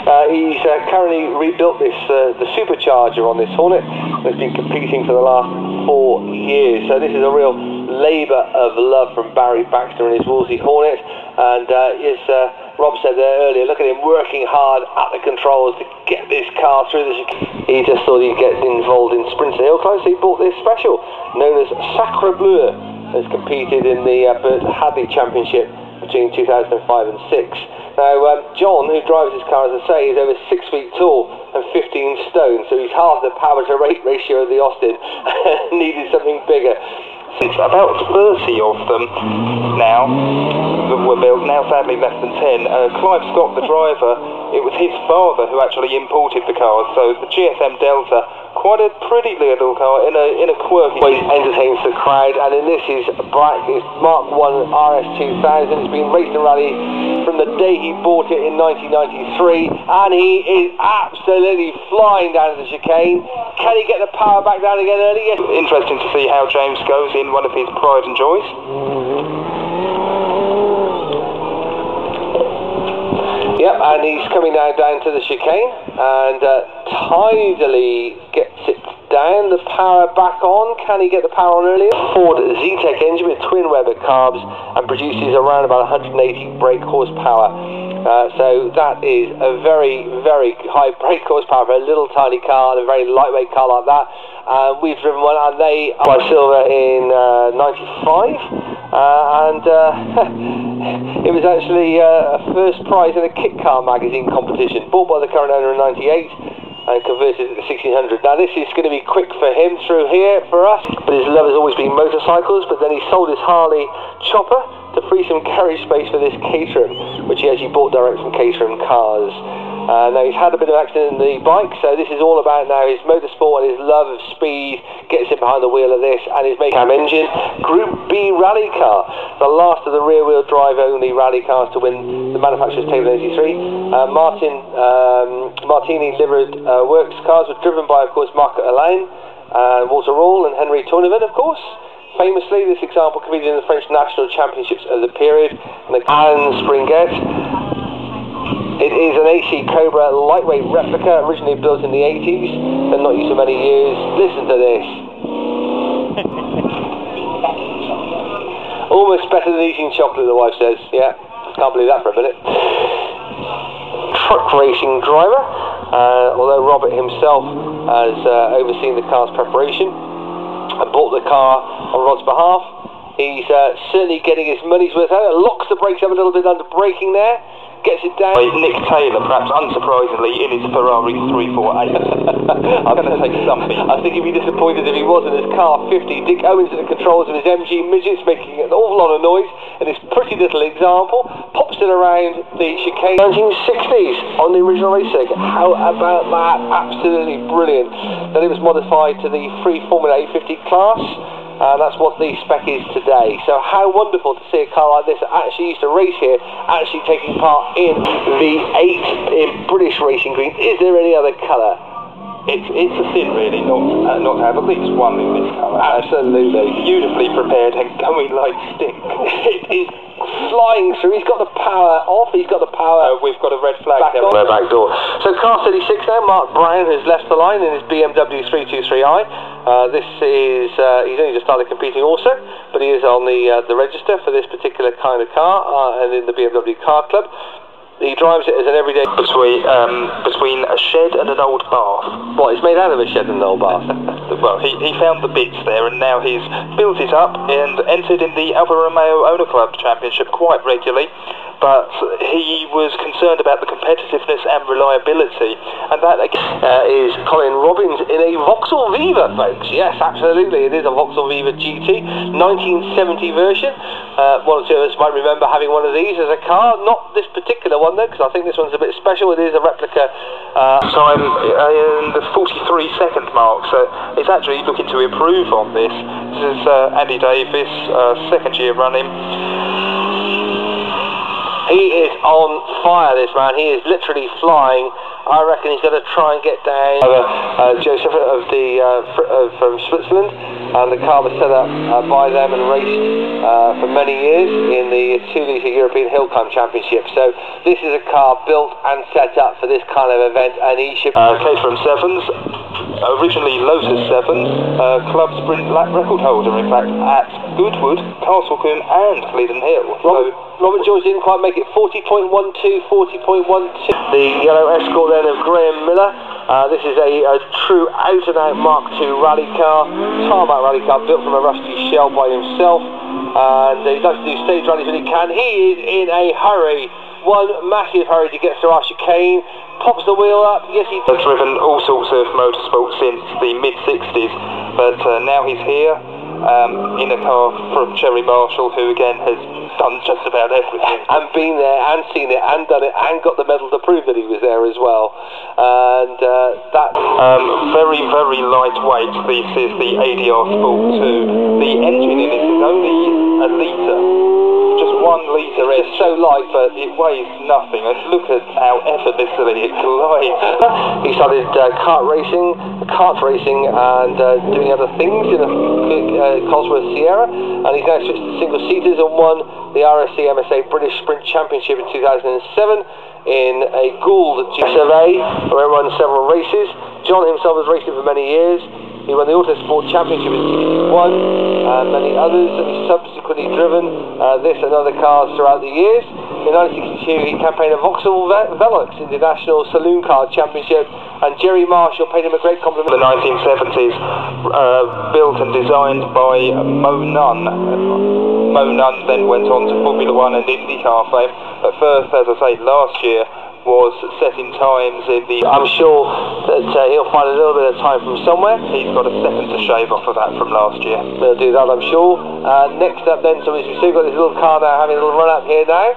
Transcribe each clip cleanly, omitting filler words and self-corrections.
He's currently rebuilt this the supercharger on this Hornet. It's been competing for the last 4 years, so this is a real labour of love from Barry Baxter and his Wolseley Hornet. And as Rob said there earlier, look at him working hard at the controls to get this car through the chicane. He just thought he'd get involved in sprints and hill climbs, so he bought this special known as Sacre Bleu. Has competed in the Bert Hadley Championship between 2005 and 6. Now, John, who drives this car, as I say, is over 6 feet tall and 15 stone, so he's half the power to weight ratio of the Austin and needed something bigger. It's about 30 of them now that were built, now sadly less than 10. Clive Scott, the driver, it was his father who actually imported the cars, so the GSM Delta, quite a pretty little car in a quirky way. Entertains the crowd, and in this is black, it's Mark 1 RS2000. It's been raced and rally from the day he bought it in 1993, and he is absolutely flying down the chicane. Can he get the power back down again early? Yes. Interesting to see how James goes in one of his pride and joys. Yep, and he's coming now down to the chicane and tidily gets it down, the power back on. Can he get the power on earlier? Ford Zetec engine with twin Weber carbs and produces around about 180 brake horsepower. So that is a very, very high brake horsepower for a little tiny car and a very lightweight car like that. We've driven one, and they by Silver in 95, and it was actually a first prize in a Kit Car magazine competition, bought by the current owner in 98 and converted it to 1600. Now this is going to be quick for him through here for us, but his love has always been motorcycles. But then he sold his Harley Chopper to free some carriage space for this Caterham, which he actually bought direct from Caterham Cars. Now he's had a bit of accident in the bike, so this is all about now his motorsport and his love of speed gets him behind the wheel of this, and his Cam engine Group B rally car, the last of the rear-wheel drive only rally cars to win the manufacturer's table 83. Martini Livered Works cars were driven by, of course, Marc Alain, Walter Rall and Henry Tournevis, of course. Famously, this example competed in the French National Championships of the period, and the Anne Springette. It is an AC Cobra lightweight replica, originally built in the 80s, and not used for many years. Listen to this. Almost better than eating chocolate, the wife says. Yeah, can't believe that for a minute. Truck racing driver, although Robert himself has overseen the car's preparation and bought the car on Rod's behalf. He's certainly getting his money's worth out. Locks the brakes up a little bit under braking there. Gets it down. Nick Taylor, perhaps unsurprisingly, in his Ferrari 348. I'm going to take something. I think he'd be disappointed if he was in his car 50. Dick Owens at the controls of his MG Midgets, making an awful lot of noise in this pretty little example. Pops it around the chicane. 1960s on the original race circuit. How about that? Absolutely brilliant. Then it was modified to the free Formula 850 class. That's what the spec is today. So how wonderful to see a car like this that actually used to race here, actually taking part in the 8 in British racing green. Is there any other colour? It's a sin, really, not to have at least one in this colour. Absolutely. Beautifully prepared and going like stick. It is flying through. He's got the power off. He's got the power. We've got a red flag back on. Back door. So car 36 now. Mark Brown has left the line in his BMW 323i. This is he's only just started competing also, but he is on the register for this particular kind of car and in the BMW Car Club. He drives it as an everyday between a shed and an old bath. What, it's made out of a shed and an old bath? Well, he found the bits there, and now he's built it up and entered in the Alfa Romeo Owner Club Championship quite regularly. But he was concerned about the competitiveness and reliability, and that is Colin Robbins in a Vauxhall Viva, folks. Yes, absolutely, it is a Vauxhall Viva GT, 1970 version. One or two of us might remember having one of these as a car. Not this particular one, though, because I think this one's a bit special. It is a replica. Time in the 43-second mark, so it's actually looking to improve on this. This is Andy Davis, second year running. He is on fire, this man. He is literally flying. I reckon he's going to try and get down Joseph from Switzerland, and the car was set up by them and raced for many years in the 2 Litre European Hill Climb Championship. So this is a car built and set up for this kind of event, and he should... Caterham 7s, originally Lotus 7s, club sprint lap record holder, in fact, at Goodwood, Castlecombe and Leaden Hill. Robert George didn't quite make it. 40.12, 40.12. The yellow Escort then of Graham Miller. This is a true out-and-out Mark II rally car, tarmac rally car built from a rusty shell by himself. And he likes to do stage rallies when he can. He is in a hurry, one massive hurry to get through our chicane. Pops the wheel up. Yes, he has driven all sorts of motorsport since the mid-60s, but now he's here in a car from Cherry Marshall, who again has done just about everything. And been there and seen it and done it and got the medal to prove that he was there as well. And that... very, very lightweight. This is the ADR Sport 2. The engine in it is only a litre. Just 1 litre. It's so light, but it weighs nothing. And look at how effortlessly it glides. He started kart racing, and doing other things in a Cosworth Sierra, and he's now switched to single seaters and won the RSC MSA British Sprint Championship in 2007 in a Gould GSA, where he won several races. John himself has raced it for many years. He won the Autosport Championship in 61, and many others that he's subsequently driven, this and other cars throughout the years. In 1962, he campaigned a Vauxhall Velox in the National Saloon Car Championship, and Jerry Marshall paid him a great compliment. The 1970s, built and designed by Mo Nunn. Mo Nunn then went on to Formula One and IndyCar fame. At first, as I say, last year, was setting times in the... I'm sure that he'll find a little bit of time from somewhere. He's got a second to shave off of that from last year. We'll do that, I'm sure. Next up then, so we've still got this little car now having a little run up here now.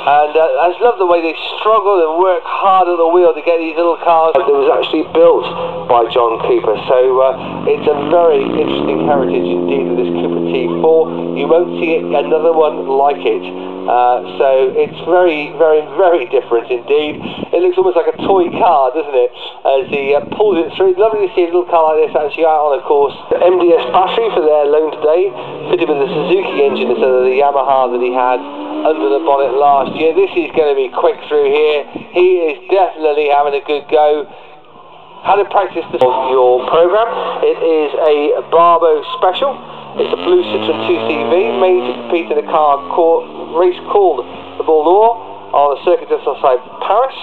And I just love the way they struggle and work hard at the wheel to get these little cars. It was actually built by John Cooper, so it's a very interesting heritage indeed of this Cooper T4. You won't see another one like it. So it's very, very, very different indeed. It looks almost like a toy car, doesn't it? As he pulls it through. It's lovely to see a little car like this actually out on a course. The MDS battery for their loan today, fitted with the Suzuki engine instead of the Yamaha that he had under the bonnet last year. This is going to be quick through here. He is definitely having a good go. How to practice your program. It is a Barbo special. It's a blue Citroen 2CV made to compete in a race called the Ball d'Or on the circuit just outside Paris.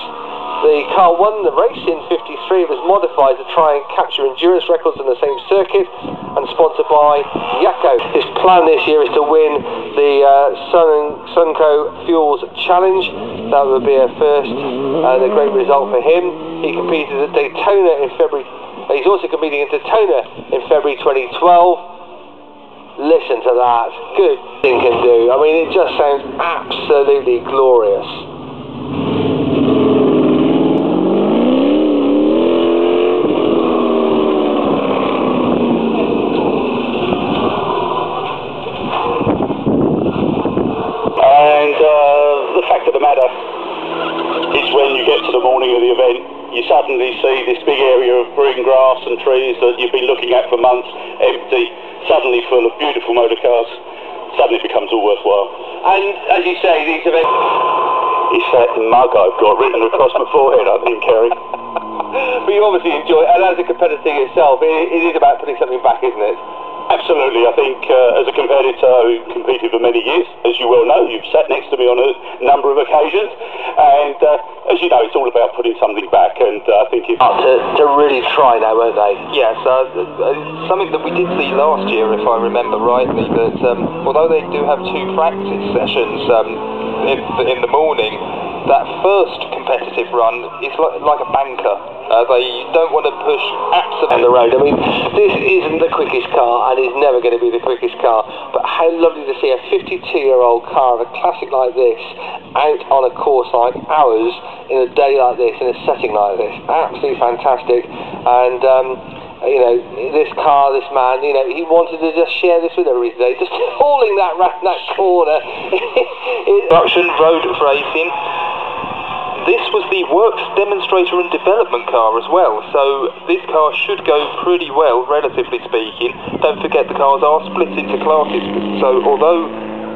The car won the race in 53. It was modified to try and capture endurance records on the same circuit, and sponsored by Yakko. His plan this year is to win the Sunco Fuels Challenge. That would be a first and a great result for him. He competed at Daytona in February. He's also competing in Daytona in February 2012. Listen to that. Good thing can do. I mean, it just sounds absolutely glorious. And the fact of the matter is, when you get to the morning of the event, you suddenly see this big area of green grass and trees that you've been looking at for months, empty, suddenly full of beautiful motor cars. Suddenly becomes all worthwhile. And as you say, these events... It's that mug I've got written across my forehead, I think, Kerry. But you obviously enjoy it, and as a competitor yourself, it is about putting something back, isn't it? Absolutely. I think as a competitor who competed for many years, as you well know, you've sat next to me on a number of occasions, and as you know, it's all about putting something back, and I think it's... To really try now, won't they? Yes, something that we did see last year, if I remember rightly, that although they do have 2 practice sessions in the morning, that first competitive run is like a banker. They don't want to push absolutely on the road. I mean, this isn't the quickest car, and is never going to be the quickest car, but how lovely to see a 52-year-old car of a classic like this out on a course like ours in a day like this, in a setting like this. Absolutely fantastic. And you know, this car, this man, you know, he wanted to just share this with everybody today, just hauling that round that corner. Production road racing. This was the works demonstrator and development car as well, so this car should go pretty well, relatively speaking. Don't forget the cars are split into classes, so although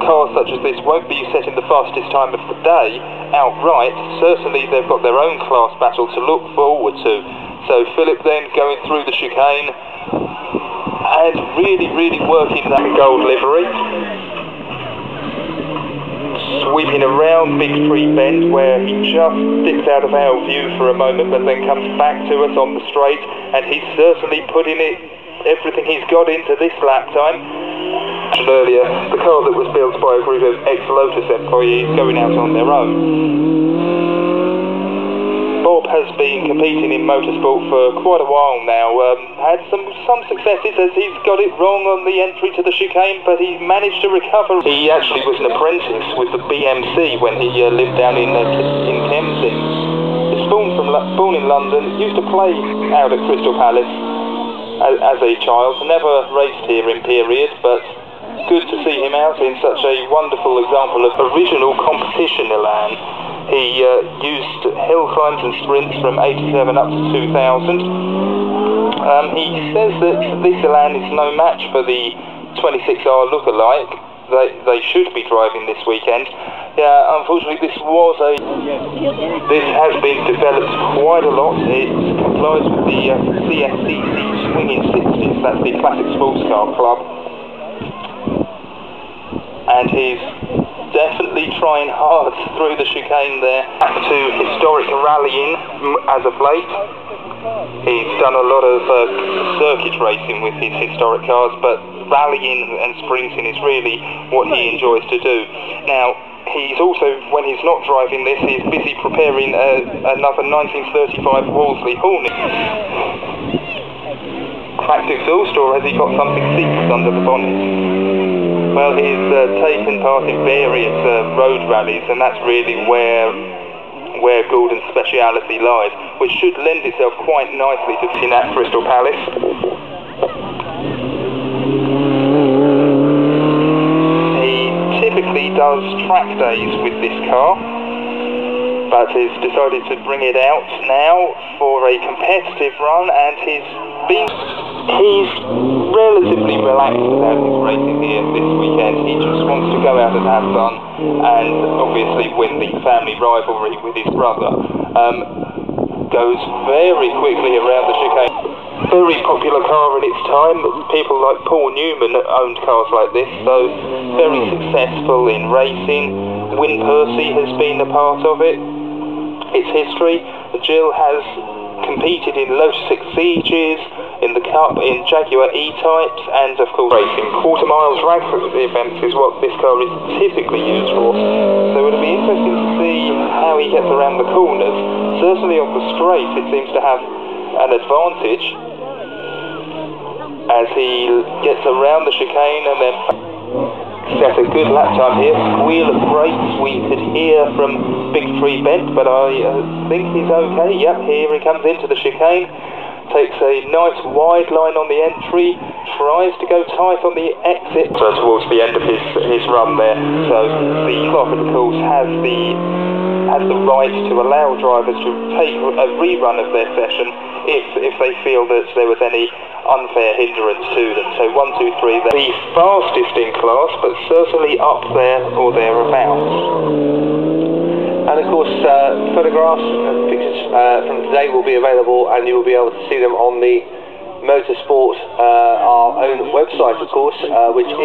cars such as this won't be setting the fastest time of the day outright, certainly they've got their own class battle to look forward to. So Philip then going through the chicane and really working that gold livery. Sweeping around Big Tree Bend, where he just dips out of our view for a moment but then comes back to us on the straight, and he's certainly putting everything he's got into this lap time. Earlier, the car that was built by a group of ex-Lotus employees going out on their own. Bob has been competing in motorsport for quite a while now, had some successes as he's got it wrong on the entry to the chicane, but he managed to recover. He actually was an apprentice with the BMC when he lived down in Kempsey. He's born in London, used to play out at Crystal Palace as a child, never raced here in period, but good to see him out in such a wonderful example of original competition elan. He used hill climbs and sprints from 87 up to 2000. He says that this elan is no match for the 26R lookalike. They should be driving this weekend. Yeah, unfortunately this has been developed quite a lot. It complies with the CSCC swinging 60s, that's the Classic Sports Car Club. And he's definitely trying hard through the chicane there. Back to historic rallying as of late. He's done a lot of circuit racing with his historic cars, but rallying and sprinting is really what he enjoys to do. Now, he's also, when he's not driving this, he's busy preparing another 1935 Wolseley Hornet. Cracked exhaust, or has he got something secret under the bonnet? Well, he's taken part in various road rallies, and that's really where Gordon's speciality lies, which should lend itself quite nicely to seeing at Crystal Palace. He typically does track days with this car, but he's decided to bring it out now for a competitive run, and he's relatively relaxed about his racing here this weekend. He just wants to go out and have fun, and obviously win the family rivalry with his brother. Goes very quickly around the chicane. Very popular car in its time. People like Paul Newman owned cars like this, so very successful in racing. Win Percy has been a part of it. Its history. Jill has competed in Lotus Exige, in the Cup, in Jaguar E-Types, and of course racing. Quarter miles drag events is what this car is typically used for, so it'll be interesting to see how he gets around the corners. Certainly on the straight it seems to have an advantage as he gets around the chicane and then set a good lap time here. Squeal of brakes we could hear from Big Tree Bend, but I think he's okay. Yep, here he comes into the chicane. Takes a nice wide line on the entry, tries to go tight on the exit towards the end of his run there. So the clerk of the course has the right to allow drivers to take a rerun of their session if they feel that there was any unfair hindrance to them. So 1, 2, 3, the fastest in class, but certainly up there or thereabouts. And of course, photographs and pictures from today will be available, and you will be able to see them on the Motorsport, our own website, of course, which is